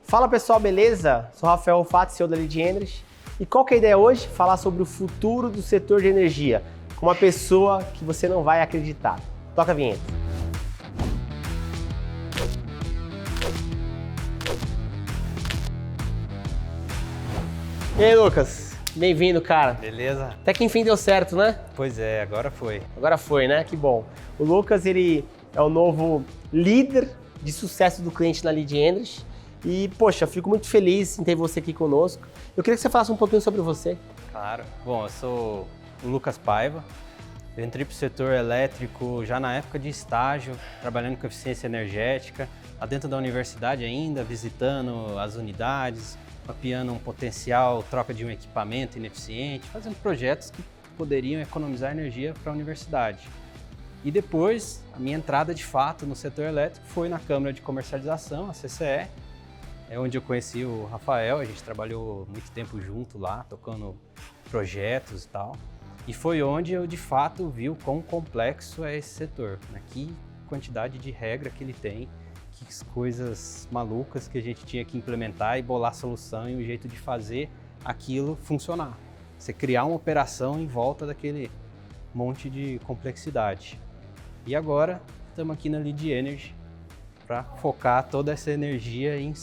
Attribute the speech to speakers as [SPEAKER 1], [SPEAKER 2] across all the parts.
[SPEAKER 1] Fala pessoal, beleza? Sou Rafael Rufat, CEO da Lead Energy. E qual que é a ideia hoje? Falar sobre o futuro do setor de energia, com uma pessoa que você não vai acreditar. Toca a vinheta. E aí, Lucas? Bem-vindo, cara.
[SPEAKER 2] Beleza?
[SPEAKER 1] Até que enfim deu certo, né?
[SPEAKER 2] Pois é, agora foi.
[SPEAKER 1] Agora foi, né? Que bom. O Lucas, ele é o novo líder de sucesso do cliente na Lead Energy. E, poxa, fico muito feliz em ter você aqui conosco. Eu queria que você falasse um pouquinho sobre você.
[SPEAKER 2] Claro. Bom, eu sou o Lucas Paiva. Eu entrei para o setor elétrico já na época de estágio, trabalhando com eficiência energética, lá dentro da universidade ainda, visitando as unidades, mapeando um potencial, troca de um equipamento ineficiente, fazendo projetos que poderiam economizar energia para a universidade. E depois, a minha entrada de fato no setor elétrico foi na Câmara de Comercialização, a CCE, é onde eu conheci o Rafael, a gente trabalhou muito tempo junto lá, tocando projetos e tal. E foi onde eu de fato vi o quão complexo é esse setor, né? Que quantidade de regra que ele tem, que coisas malucas que a gente tinha que implementar e bolar solução e um jeito de fazer aquilo funcionar. Você criar uma operação em volta daquele monte de complexidade. E agora estamos aqui na Lead Energy para focar toda essa energia em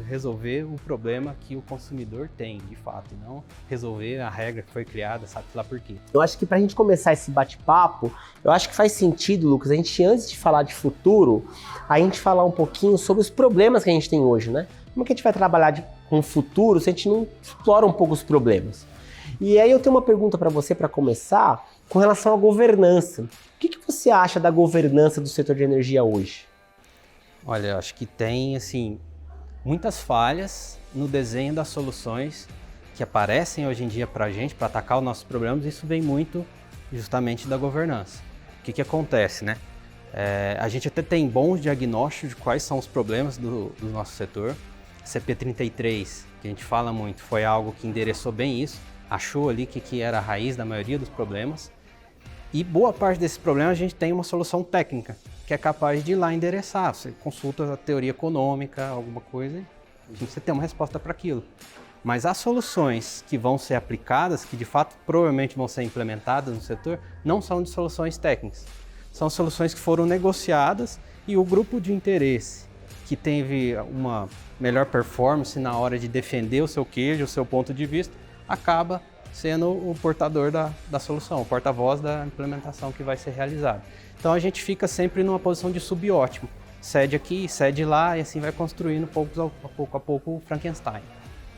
[SPEAKER 2] resolver o problema que o consumidor tem, de fato, e não resolver a regra que foi criada, sabe lá por quê.
[SPEAKER 1] Eu acho que para a gente começar esse bate-papo, eu acho que faz sentido, Lucas, a gente, antes de falar de futuro, a gente falar um pouquinho sobre os problemas que a gente tem hoje, né? Como que a gente vai trabalhar com o futuro se a gente não explora um pouco os problemas? E aí eu tenho uma pergunta para você para começar, com relação à governança. O que você acha da governança do setor de energia hoje?
[SPEAKER 2] Olha, acho que tem, assim, muitas falhas no desenho das soluções que aparecem hoje em dia para a gente, para atacar os nossos problemas. Isso vem muito justamente da governança. O que acontece, né? A gente até tem bons diagnósticos de quais são os problemas do nosso setor. CP33, que a gente fala muito, foi algo que endereçou bem isso, achou ali que era a raiz da maioria dos problemas. E boa parte desses problemas a gente tem uma solução técnica, que é capaz de ir lá endereçar. Você consulta a teoria econômica, alguma coisa, e você tem uma resposta para aquilo. Mas as soluções que vão ser aplicadas, que de fato provavelmente vão ser implementadas no setor, não são de soluções técnicas. São soluções que foram negociadas e o grupo de interesse que teve uma melhor performance na hora de defender o seu queijo, o seu ponto de vista, acaba sendo o portador da solução, o porta-voz da implementação que vai ser realizada. Então a gente fica sempre numa posição de subótimo, cede aqui, cede lá e assim vai construindo pouco a pouco o Frankenstein.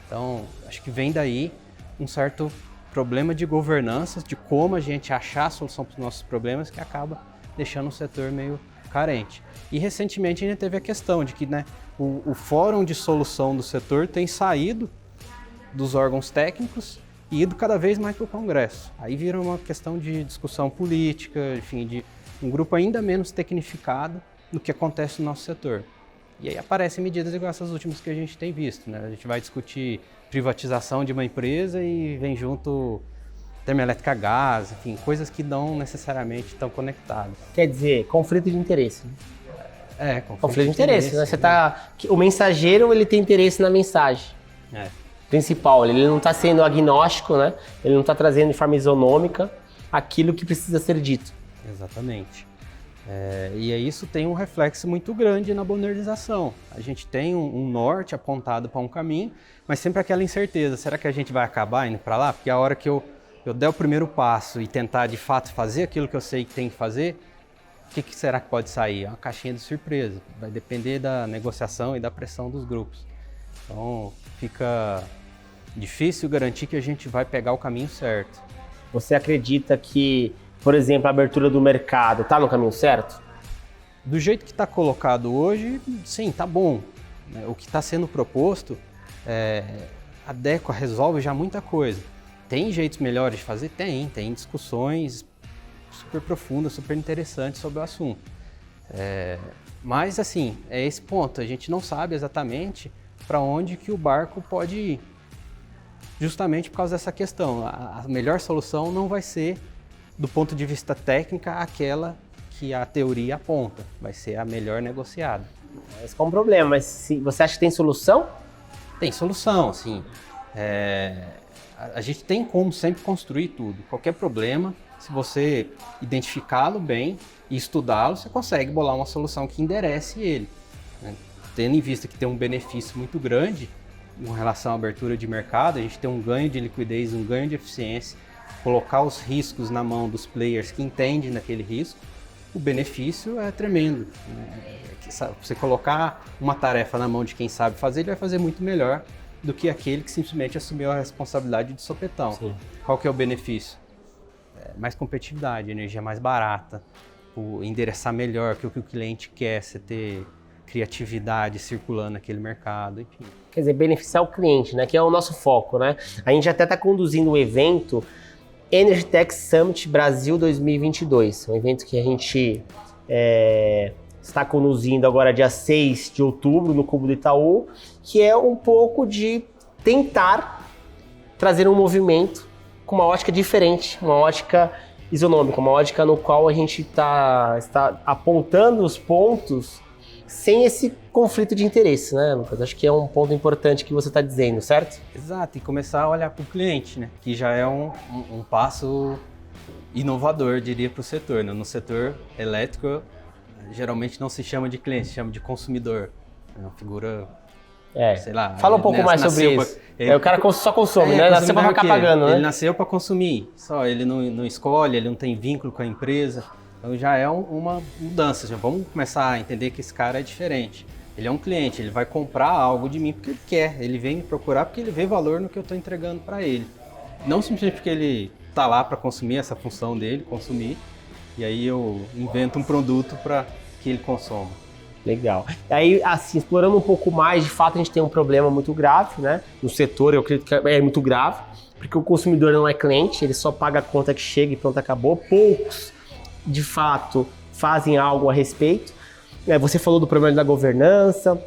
[SPEAKER 2] Então acho que vem daí um certo problema de governança, de como a gente achar a solução para os nossos problemas, que acaba deixando o setor meio carente. E recentemente a gente teve a questão de que, né, o fórum de solução do setor tem saído dos órgãos técnicos e ido cada vez mais para o Congresso. Aí vira uma questão de discussão política, enfim, de um grupo ainda menos tecnificado do que acontece no nosso setor. E aí aparecem medidas igual essas últimas que a gente tem visto, né? A gente vai discutir privatização de uma empresa e vem junto termoelétrica a gás, enfim, coisas que não necessariamente estão conectadas.
[SPEAKER 1] Quer dizer, conflito de interesse. Conflito de interesse, né? O mensageiro, ele tem interesse na mensagem. Principal, ele não está sendo agnóstico, né? Ele não está trazendo de forma isonômica aquilo que precisa ser dito.
[SPEAKER 2] Exatamente. E aí isso tem um reflexo muito grande na modernização. A gente tem um norte apontado para um caminho, mas sempre aquela incerteza, será que a gente vai acabar indo para lá? Porque a hora que eu der o primeiro passo e tentar de fato fazer aquilo que eu sei que tem que fazer, o que será que pode sair? É uma caixinha de surpresa, vai depender da negociação e da pressão dos grupos. Então fica difícil garantir que a gente vai pegar o caminho certo.
[SPEAKER 1] Você acredita que, por exemplo, a abertura do mercado está no caminho certo?
[SPEAKER 2] Do jeito que está colocado hoje, sim, está bom. O que está sendo proposto adequa, resolve já muita coisa. Tem jeitos melhores de fazer? Tem discussões super profundas, super interessantes sobre o assunto. Mas assim, é esse ponto, a gente não sabe exatamente para onde que o barco pode ir. Justamente por causa dessa questão, a melhor solução não vai ser, do ponto de vista técnico, aquela que a teoria aponta, vai ser a melhor negociada.
[SPEAKER 1] Esse é um problema, mas você acha que tem solução?
[SPEAKER 2] Tem solução, assim. A gente tem como sempre construir tudo. Qualquer problema, se você identificá-lo bem e estudá-lo, você consegue bolar uma solução que enderece ele, né? Tendo em vista que tem um benefício muito grande em relação à abertura de mercado, a gente tem um ganho de liquidez, um ganho de eficiência, colocar os riscos na mão dos players que entendem daquele risco, o benefício é tremendo, né? Você colocar uma tarefa na mão de quem sabe fazer, ele vai fazer muito melhor do que aquele que simplesmente assumiu a responsabilidade de sopetão. Sim. Qual que é o benefício? Mais competitividade, energia mais barata, endereçar melhor o que o cliente quer, você ter criatividade circulando naquele mercado, enfim.
[SPEAKER 1] Quer dizer, beneficiar o cliente, né? Que é o nosso foco, né? A gente até está conduzindo um evento, Energy Tech Summit Brasil 2022, um evento que a gente está conduzindo agora dia 6 de outubro no Cubo do Itaú, que é um pouco de tentar trazer um movimento com uma ótica diferente, uma ótica isonômica, uma ótica no qual a gente está apontando os pontos sem esse conflito de interesse, né, Lucas? Acho que é um ponto importante que você está dizendo, certo?
[SPEAKER 2] Exato, e começar a olhar para o cliente, né? Que já é um passo inovador, diria, para o setor, né? No setor elétrico, geralmente não se chama de cliente, se chama de consumidor. É uma figura, sei lá...
[SPEAKER 1] Fala um pouco mais sobre isso. O cara só consome, né? Nasceu para ficar pagando, né?
[SPEAKER 2] Ele nasceu para consumir, só ele não escolhe, ele não tem vínculo com a empresa. Então já é uma mudança, já vamos começar a entender que esse cara é diferente. Ele é um cliente, ele vai comprar algo de mim porque ele quer, ele vem me procurar porque ele vê valor no que eu estou entregando para ele. Não simplesmente porque ele está lá para consumir, essa função dele, consumir, e aí eu invento um produto para que ele consoma.
[SPEAKER 1] Legal. E aí, assim, explorando um pouco mais, de fato a gente tem um problema muito grave, né? No setor, eu acredito que é muito grave, porque o consumidor não é cliente, ele só paga a conta que chega e pronto, acabou. Poucos, de fato, fazem algo a respeito. Você falou do problema da governança,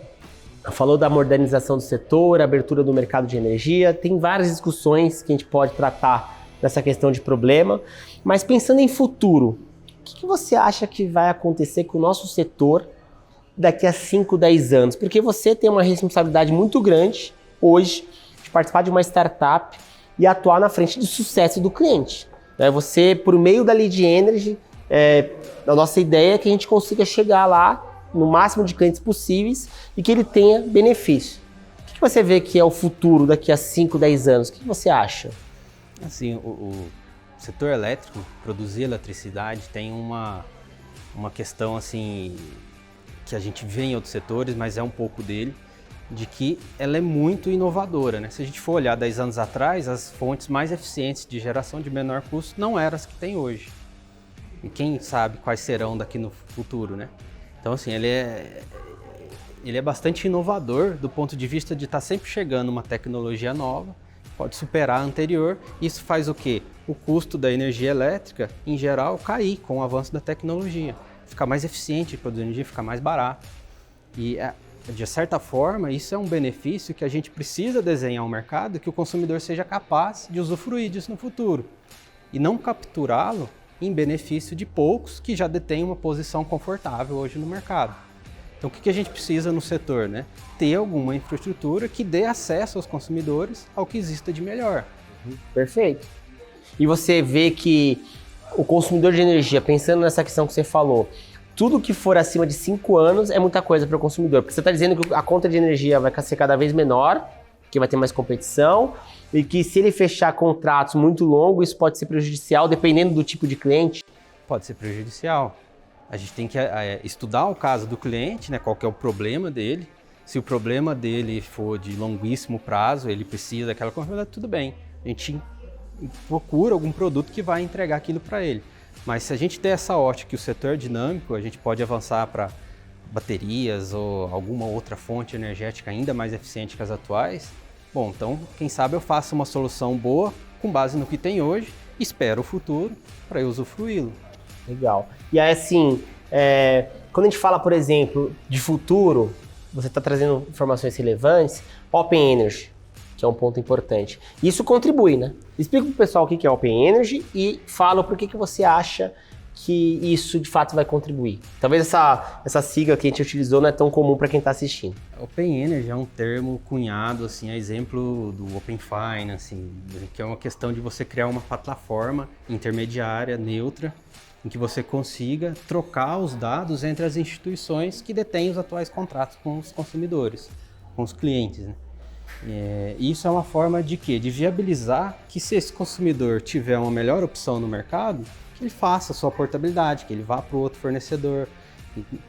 [SPEAKER 1] falou da modernização do setor, abertura do mercado de energia, tem várias discussões que a gente pode tratar nessa questão de problema, mas pensando em futuro, o que você acha que vai acontecer com o nosso setor daqui a 5, 10 anos? Porque você tem uma responsabilidade muito grande hoje de participar de uma startup e atuar na frente do sucesso do cliente. Você, por meio da Lead Energy, a nossa ideia é que a gente consiga chegar lá no máximo de clientes possíveis e que ele tenha benefício. O que você vê que é o futuro daqui a 5, 10 anos? O que você acha?
[SPEAKER 2] Assim, o setor elétrico, produzir eletricidade, tem uma questão assim que a gente vê em outros setores, mas é um pouco dele, de que ela é muito inovadora, né? Se a gente for olhar 10 anos atrás, as fontes mais eficientes de geração de menor custo não eram as que tem hoje. E quem sabe quais serão daqui no futuro, né? Então, assim, ele é bastante inovador do ponto de vista de estar sempre chegando uma tecnologia nova, pode superar a anterior. Isso faz o quê? O custo da energia elétrica, em geral, cair com o avanço da tecnologia. Ficar mais eficiente de produzir energia, ficar mais barato. E, de certa forma, isso é um benefício que a gente precisa desenhar um mercado que o consumidor seja capaz de usufruir disso no futuro. E não capturá-lo em benefício de poucos que já detêm uma posição confortável hoje no mercado. Então, o que a gente precisa no setor, né? Ter alguma infraestrutura que dê acesso aos consumidores ao que exista de melhor.
[SPEAKER 1] Perfeito. E você vê que o consumidor de energia, pensando nessa questão que você falou, tudo que for acima de 5 anos é muita coisa para o consumidor, porque você está dizendo que a conta de energia vai ser cada vez menor, que vai ter mais competição, e que se ele fechar contratos muito longos, isso pode ser prejudicial, dependendo do tipo de cliente?
[SPEAKER 2] Pode ser prejudicial. A gente tem que estudar o caso do cliente, né, qual que é o problema dele. Se o problema dele for de longuíssimo prazo, ele precisa daquela coisa, tudo bem. A gente procura algum produto que vai entregar aquilo para ele. Mas se a gente ter essa ótica que o setor é dinâmico, a gente pode avançar para baterias ou alguma outra fonte energética ainda mais eficiente que as atuais. Bom, então, quem sabe eu faço uma solução boa com base no que tem hoje, espero o futuro para eu usufruí-lo.
[SPEAKER 1] Legal. E aí, assim, quando a gente fala, por exemplo, de futuro, você está trazendo informações relevantes, Open Energy, que é um ponto importante. Isso contribui, né? Explica para o pessoal o que é Open Energy e fala por que você acha que isso de fato vai contribuir? Talvez essa sigla que a gente utilizou não é tão comum para quem está assistindo.
[SPEAKER 2] Open Energy é um termo cunhado, assim, a exemplo do Open Finance, que é uma questão de você criar uma plataforma intermediária, neutra, em que você consiga trocar os dados entre as instituições que detêm os atuais contratos com os consumidores, com os clientes, né? Isso é uma forma de quê? De viabilizar que, se esse consumidor tiver uma melhor opção no mercado, que ele faça a sua portabilidade, que ele vá para o outro fornecedor,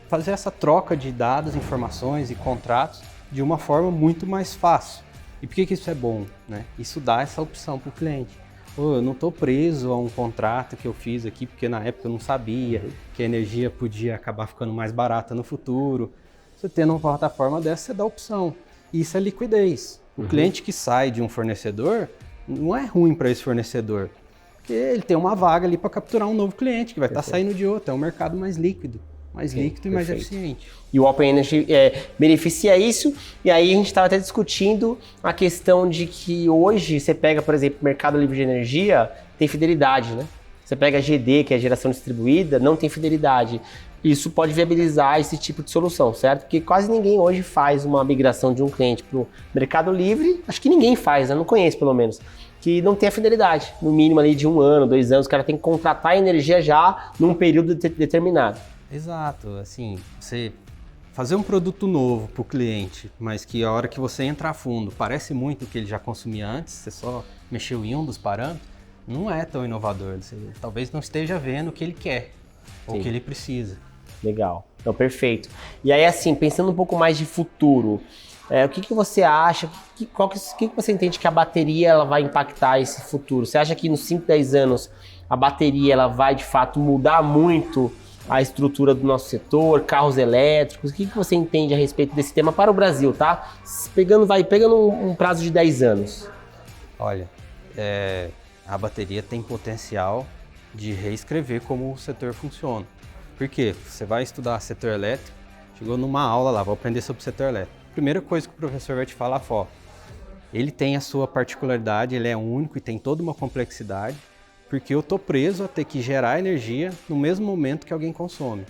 [SPEAKER 2] fazer essa troca de dados, informações e contratos de uma forma muito mais fácil. E por que isso é bom, né? Isso dá essa opção para o cliente. Eu não estou preso a um contrato que eu fiz aqui, porque na época eu não sabia que a energia podia acabar ficando mais barata no futuro. Você tendo uma plataforma dessa, você dá opção. Isso é liquidez. O cliente que sai de um fornecedor, não é ruim para esse fornecedor, porque ele tem uma vaga ali para capturar um novo cliente que vai estar saindo de outro. É um mercado mais líquido. Mais líquido e mais eficiente.
[SPEAKER 1] E o Open Energy beneficia isso, e aí a gente estava até discutindo a questão de que hoje você pega, por exemplo, o mercado livre de energia, tem fidelidade, né? Você pega a GD, que é a geração distribuída, não tem fidelidade. Isso pode viabilizar esse tipo de solução, certo? Porque quase ninguém hoje faz uma migração de um cliente para o mercado livre, acho que ninguém faz, né? Não conheço pelo menos, que não tem a fidelidade, no mínimo ali de 1 ano, 2 anos, o cara tem que contratar a energia já num período determinado.
[SPEAKER 2] Exato, assim, você fazer um produto novo para o cliente, mas que a hora que você entra a fundo parece muito o que ele já consumia antes, você só mexeu em um dos parâmetros, não é tão inovador. Você talvez não esteja vendo o que ele quer ou o que ele precisa.
[SPEAKER 1] Legal, então perfeito. E aí assim, pensando um pouco mais de futuro, o que você acha, o que você entende que a bateria ela vai impactar esse futuro? Você acha que nos 5, 10 anos a bateria ela vai de fato mudar muito a estrutura do nosso setor, carros elétricos? O que você entende a respeito desse tema para o Brasil, tá? Pegando um prazo de 10 anos.
[SPEAKER 2] Olha, a bateria tem potencial de reescrever como o setor funciona. Por quê? Você vai estudar setor elétrico, chegou numa aula lá, vou aprender sobre o setor elétrico. Primeira coisa que o professor vai te falar, ele tem a sua particularidade, ele é único e tem toda uma complexidade, porque eu estou preso a ter que gerar energia no mesmo momento que alguém consome.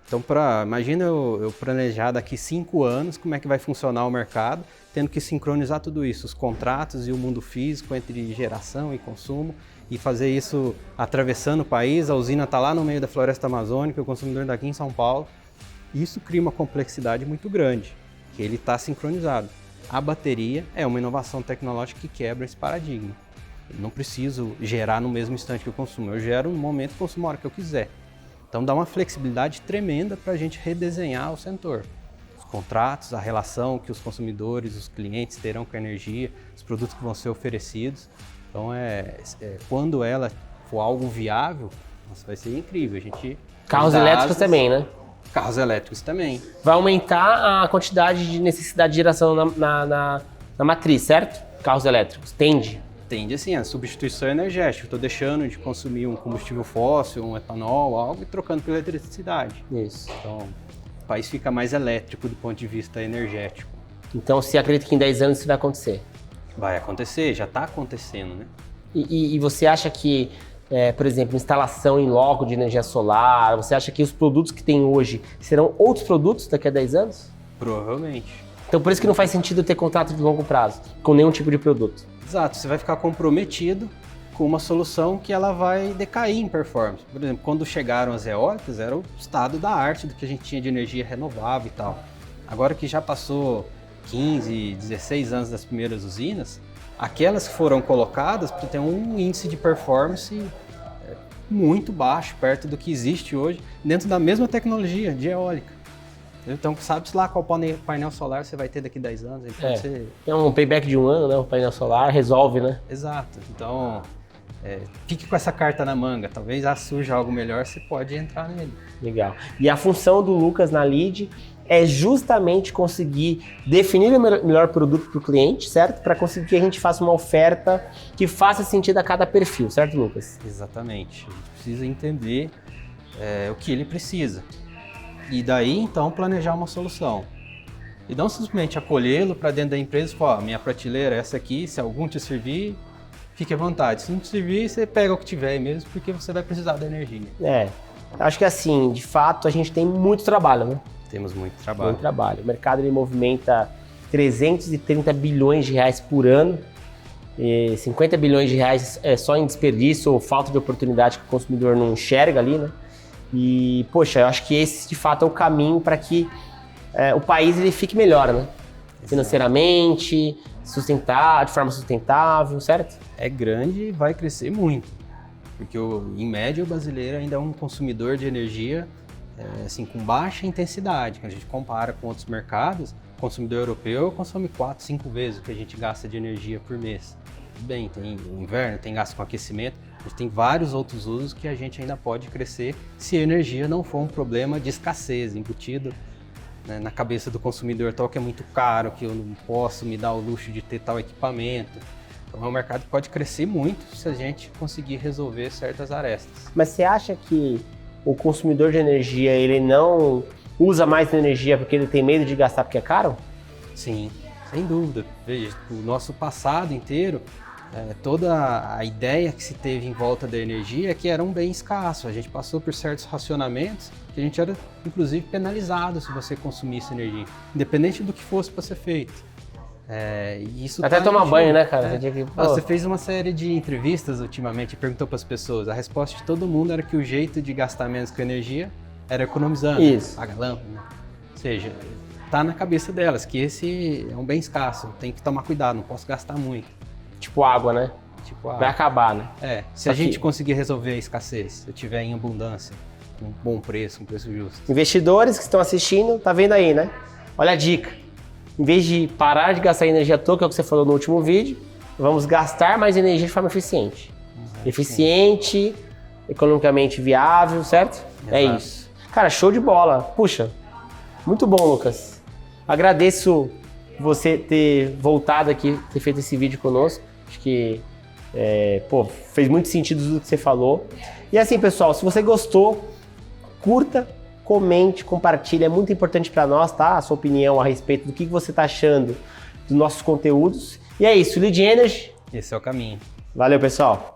[SPEAKER 2] Então, imagina eu planejar daqui 5 anos como é que vai funcionar o mercado, tendo que sincronizar tudo isso, os contratos e o mundo físico entre geração e consumo, e fazer isso atravessando o país, a usina está lá no meio da floresta amazônica, o consumidor daqui em São Paulo. Isso cria uma complexidade muito grande, que ele está sincronizado. A bateria é uma inovação tecnológica que quebra esse paradigma. Eu não preciso gerar no mesmo instante que eu consumo, eu gero no momento que eu consumo a hora que eu quiser. Então dá uma flexibilidade tremenda para a gente redesenhar o setor. Os contratos, a relação que os consumidores, os clientes terão com a energia, os produtos que vão ser oferecidos. Então quando ela for algo viável, vai ser incrível.
[SPEAKER 1] Carros elétricos também, né?
[SPEAKER 2] Carros elétricos também.
[SPEAKER 1] Vai aumentar a quantidade de necessidade de geração na matriz, certo? Carros elétricos, tende
[SPEAKER 2] assim, a substituição energética. Estou deixando de consumir um combustível fóssil, um etanol, algo, e trocando pela eletricidade.
[SPEAKER 1] Isso.
[SPEAKER 2] Então, o país fica mais elétrico do ponto de vista energético.
[SPEAKER 1] Então, você acredita que em 10 anos isso vai acontecer?
[SPEAKER 2] Vai acontecer, já está acontecendo, né?
[SPEAKER 1] E você acha que, por exemplo, instalação em loco de energia solar, você acha que os produtos que tem hoje serão outros produtos daqui a 10 anos?
[SPEAKER 2] Provavelmente.
[SPEAKER 1] Então, por isso que não faz sentido ter contrato de longo prazo com nenhum tipo de produto.
[SPEAKER 2] Exato, você vai ficar comprometido com uma solução que ela vai decair em performance. Por exemplo, quando chegaram as eólicas, era o estado da arte do que a gente tinha de energia renovável e tal. Agora que já passou 15, 16 anos das primeiras usinas, aquelas que foram colocadas têm um índice de performance muito baixo, perto do que existe hoje, dentro da mesma tecnologia de eólica. Então, sabe-se lá qual painel solar você vai ter daqui a 10 anos. Então
[SPEAKER 1] Tem um payback de 1 ano, né? O painel solar resolve, né?
[SPEAKER 2] Exato. Então, fique com essa carta na manga. Talvez surja algo melhor, você pode entrar nele.
[SPEAKER 1] Legal. E a função do Lucas na Lead é justamente conseguir definir o melhor produto para o cliente, certo? Para conseguir que a gente faça uma oferta que faça sentido a cada perfil, certo, Lucas?
[SPEAKER 2] Exatamente. A gente precisa entender o que ele precisa. E daí, então, planejar uma solução. E não simplesmente acolhê-lo para dentro da empresa e falar, minha prateleira é essa aqui, se algum te servir, fique à vontade. Se não te servir, você pega o que tiver mesmo, porque você vai precisar da energia.
[SPEAKER 1] Acho que assim, de fato, a gente tem muito trabalho, né?
[SPEAKER 2] Temos muito trabalho.
[SPEAKER 1] Muito trabalho. O mercado ele movimenta 330 bilhões de reais por ano, e 50 bilhões de reais só em desperdício ou falta de oportunidade que o consumidor não enxerga ali, né? E, poxa, eu acho que esse, de fato, é o caminho para que o país ele fique melhor, né? Financeiramente, de forma sustentável, certo?
[SPEAKER 2] É grande e vai crescer muito, porque em média o brasileiro ainda é um consumidor de energia assim, com baixa intensidade. Quando a gente compara com outros mercados, o consumidor europeu consome 4, 5 vezes o que a gente gasta de energia por mês. Tudo bem, tem o inverno, tem gasto com aquecimento, a gente tem vários outros usos que a gente ainda pode crescer se a energia não for um problema de escassez embutido, né, na cabeça do consumidor, tal que é muito caro, que eu não posso me dar o luxo de ter tal equipamento. Então é um mercado que pode crescer muito se a gente conseguir resolver certas arestas.
[SPEAKER 1] Mas você acha que o consumidor de energia, ele não usa mais energia porque ele tem medo de gastar porque é caro?
[SPEAKER 2] Sim, sem dúvida. Veja, o nosso passado inteiro, toda a ideia que se teve em volta da energia é que era um bem escasso. A gente passou por certos racionamentos que a gente era, inclusive, penalizado se você consumisse energia, independente do que fosse para ser feito. Isso
[SPEAKER 1] até tomar banho, né, cara?
[SPEAKER 2] Você fez uma série de entrevistas ultimamente e perguntou para as pessoas. A resposta de todo mundo era que o jeito de gastar menos com energia era economizando.
[SPEAKER 1] Isso.
[SPEAKER 2] Paga lâmpada, né? Ou seja, tá na cabeça delas que esse é um bem escasso, tem que tomar cuidado, não posso gastar muito.
[SPEAKER 1] Tipo água, né?
[SPEAKER 2] Tipo água.
[SPEAKER 1] Vai acabar, né?
[SPEAKER 2] Se a gente conseguir resolver a escassez, se eu tiver em abundância, com um bom preço, um preço justo.
[SPEAKER 1] Investidores que estão assistindo, tá vendo aí, né? Olha a dica. Em vez de parar de gastar energia à toa, que é o que você falou no último vídeo, vamos gastar mais energia de forma eficiente. Eficiente, economicamente viável, certo? Exato. É isso. Cara, show de bola. Puxa, muito bom, Lucas. Agradeço você ter voltado aqui, ter feito esse vídeo conosco. Acho que fez muito sentido tudo que você falou. E assim, pessoal, se você gostou, curta, comente, compartilhe, é muito importante para nós, tá? A sua opinião a respeito do que você está achando dos nossos conteúdos. E é isso, Lead Energy.
[SPEAKER 2] Esse é o caminho.
[SPEAKER 1] Valeu, pessoal.